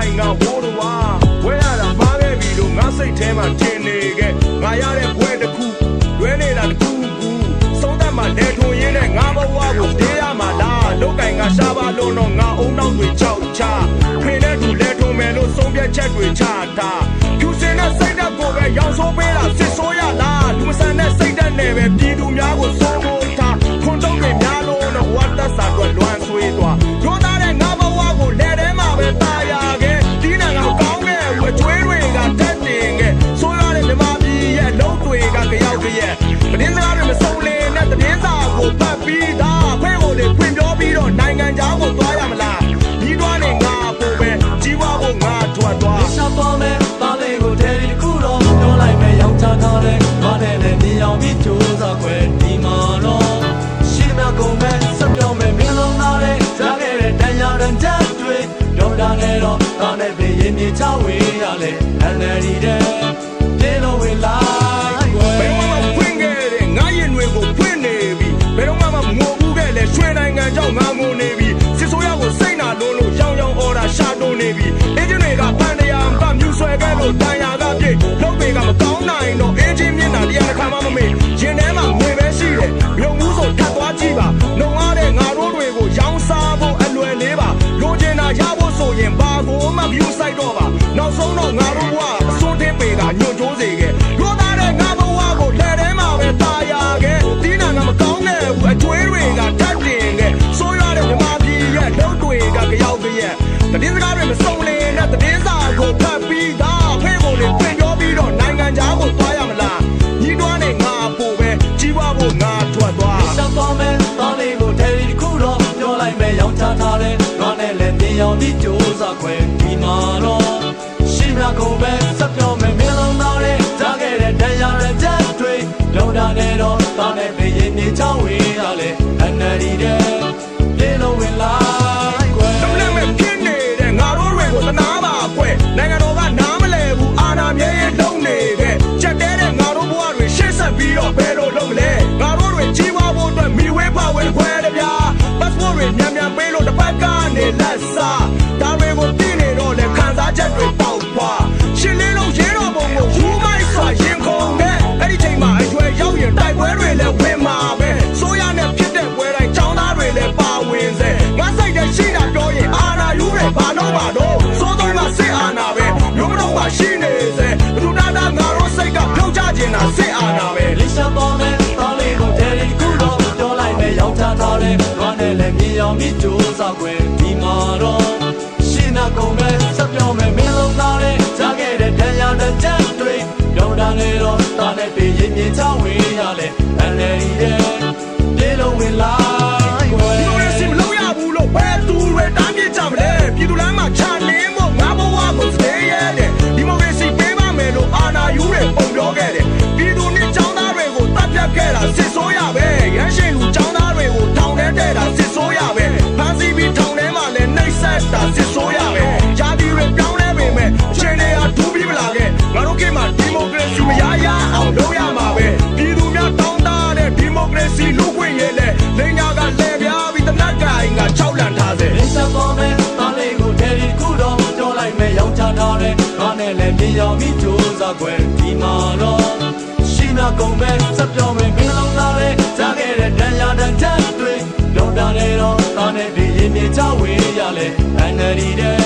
င်ကဝိုးတော်ဝဲရတာမှားခဲ့ပြီလို့ငါစိတ်ထဲမှာထင်နေခဲ့ငါရတဲ့ဘွဲတစ်ခုလွဲနေတာတစ်ခုခုဆုံးသက်မှာလဲထွန်ရင်းနဲ့ငါဘဝကိုတေးရမှာလားလောက်ကင်ကရှားပါလို့တော့ငါအုံနောက်တွေချောက်ချခွေနဲ့သူလဲထွန်မယ်လို့ဆုံးဖြတ်ချက်တွေချတာကျူစင်နဲ့စိတ်ဓာတ်ကိုပဲရောင်ဆိုးပေးတာစစ်ဆိုးရလားလူမဆန်တဲ့စိတ်ဓာတ်နဲ့ပဲပြည်သူများကိုစိုးမိုးထားခွန်တုံးတွေများလို့တော့ဝတ်သက်စာတွေလွမ်းဆွေးသွားရိုးသားတဲ့ငါဘဝကိုလဲထဲမှာပဲတာယာခဲ့ဒီနာကကောင်းခဲ့ဝကျွေးတွေကတက်တင်ခဲ့ဆိုးရတဲ့မြမပြည်ရဲ့လုံးတွေကကြောက်ကြရဲ့မင်းစကားတွေမစုံလင်နဲ့တင်းစာကိုပတ်ပြီးသားဖဲကိုတွေဖွင့်ပြောပြီးတော့နိုင်ငံခြားကိုသွားရမလားဒီတော့နဲ့ငါပို့ပဲကြီးပွားဖို့ငါထွက်သွားရှာသွားမယ်တားလေးကိုထဲဒီခုတော့ပြောလိုက်မယ်ရောက်ချထားတယ်ဘာနဲ့လဲမြင်အောင်ပြီးကြိုးစားခွဲဒီမှာတော့ရှင်းမကုန်မဲ့စပြောမယ်မင်းလုံးသားလေးကြားခဲ့တဲ့တန်ရာတန်တက်တွေတော့တာနဲ့တော့တားနဲ့ပဲရင်မြေချဝေးရလေအန်နယ်ဒီတဲ့တင်းလို့ဝင်လိုက်ဘယ်မှာဖွင့်ခဲ့တဲ့ငါရင်တွေကိုဖွင့်နေပြီဘယ်တော့မှမငိုဘူးခဲ့လေရွှေနိုင်ငံကြောင့်ငါငိုနေပြီစစ်ဆိုးရကိုစိတ်နာလို့ရောင်အော်တာရှာတုံနေပြီအင်ဂျင်တွေကပန်တရားမှမြူဆွဲခဲ့လို့တန်ရာကပြည့်လုံးတွေကမကောင်းနိုင်တော့အင်ဂျင်မျက်နှာတရားတစ်ခါမှမမေ့ရင်ထဲမှာငွေပဲရှိတယ်မြုံမှုဆိုထပ်သွားကြည့်ပါလုံရတဲ့ငါတို့တွေကိုရောင်းစားဖို့အလွယ်လေးပါလိုချင်တာရဖို့ဆိုရင်ဘာကိုမှမြူဆိုင်တော့ပါနောက်ဆုံးတော့ငါတို့ဘဝအစွန်းထင်းပေကညွန့်ကျိုးစေခဲ့ရိုးသားတဲ့ငါဘဝကိုလက်ထဲမှာပဲတာယာခဲ့ဒီနာကမကောင်းခဲ့ဘူးအကျွေးတွေကထပ်တင်ခဲ့ဆိုးရတဲ့မြမပြည်ရဲ့လုံးတွေကကြောက်ကြရဲ့တင်းစကားတွေမစုံလင်နဲ့တင်းစာကိုဖတ်ပြီးသားဖဲကိုတွေပြင်ပြောပြီးတော့နိုင်ငံခြားကိုသွားရမလားညီတော်နဲ့ငါပို့ပဲကြီးပွားဖို့ငါထွက်သွားရှာသွားမယ်တားလေးကိုထဲဒီခုတော့ပြောလိုက်မယ်ရောက်ချထားတယ်ဘာနဲ့လဲမြင်အောင်ပြီးကြိုးစားခွဲဒီမှာတော့ရှင်းမကုန်ပဲစပြောမယ်မင်းလုံးသားလေးကြားခဲ့တဲ့တန်ရာရတဲ့တွေတော့တာနဲ့တော့တားနဲ့ပဲရင်မြေချဝေးရလေအန်နယ်ဒီတဲ့တင်းလို့ဝင်လိုက်ခွဲလုံးလည်းမဖြစ်နေတဲ့ငါတို့တွေကိုသနာပါခွဲနိုင်ငံတော်ကနားမလဲဘူးအာဏာမြဲရဲလုံးနေခဲ့ချက်တဲတဲ့ငါတို့ဘဝတွေရှေ့ဆက်ပြီးတော့ဘယ်လိုလုပ်မလဲငါတို့တွေကြီးပွားဖို့အတွက်မိဝဲပါဝင်ခွဲတယ်ဗျာ passport တွေမြန်မြန်ပေးလို့တစ်ပတ်ကနေလက်စားဒါတွေကိုသိနေတော့လေခံစားချက်တွေပေါက်ဖွာရှင်းလင်းလို့ရဲတော်ပုံကိုယူမိုက်စွာရင်ခုန်တဲ့အဲ့ဒီချိန်မှာအရွယ်ရောက်ရင်တိုက်ပွဲတွေလည်းဝင်မှာပဲဆိုရနဲ့ဖြစ်တဲ့ပွဲတိုင်းចောင်းသားတွေလည်းပါဝင်စေငါစိတ်ထဲရှိတာပြောရင်အာနာယူတယ်ဘာလို့ပါတော့စိုးသုံးမှာစစ်အာနာပဲမျိုးတော့မှရှိနေစေဘသူတာတာငါတို့စိတ်ကပြုတ်ချခြင်းတာစစ်အာနာပဲလိရှာပေါ်မယ်တားလေးကိုထဲဒီခုတော့ပြောလိုက်မယ်ရောက်ချထားတယ်ဘာနဲ့လဲမြင်အောင်ပြီးကြိုးစားခွဲဒီမှာတော့ရှင်းမကုန်ပဲစပြောမယ်မင်းလုံးသားလေးကြားခဲ့တဲ့တန်ရာတန်တက်တွေတော့တာနဲ့တော့တားနဲ့ပဲရင်မြေချဝေးရလေအန်နယ်ဒီတဲ့တင်းလို့ဝင်လိုက်ခွဲဒီလိုစီမလို့ရဘူးလို့ဘယ်သူတွေတားပြကြမလဲပြည်သူလမ်းမှာခြံနေမို့ငါဘဝကိုစေးရဲတယ်ဒီမိုကရေစီပေးပါမယ်လို့အာဏာယူတွေပုံပြောခဲ့တယ်ပြည်သူနဲ့ចောင်းသားတွေကိုတပ်ဖြတ်ခဲ့တာစစ်ဆိုးရပဲရမ်းရှင်လူចောင်းသားတွေကိုထောင်ထဲတဲတာစစ်ဆိုးရပဲဖမ်းဆီးပြီးထောင်ထဲမှာလည်းနှိပ်စက်တာစစ်ဆိုးရပဲဂျာတီတွေပြောင်းလဲပေမဲ့ရှင်တွေဟာဒူးပြီးမလာခဲ့ငါတို့ခေတ်မှာဒီမိုကရေစီမရရအောင်လုပ်ရမှာပဲပြည်သူများတောင်းတတဲ့ဒီမိုကရေစီလူ့ခွင့်ရေးလဲလိန်ညာကလဲပြားပြီးတနက်ကင်က၆လန်ထားစေလိရှာပေါ်မယ်တားလေးကိုထဲဒီခုတော့ပြောလိုက်မယ်ရောက်ချထားတယ်ဘာနဲ့လဲမြင်အောင်ပြီးကြိုးစားခွဲဒီမှာတော့ရှင်းမကုန်ပဲစပြောမယ်မင်းလုံးသားလေးကြားခဲ့တဲ့တန်ရာတန်တက်တွေတော့တာနဲ့တော့တားနဲ့ဒီရင်မြေချဝေးရလေအန်နယ်ဒီတဲ့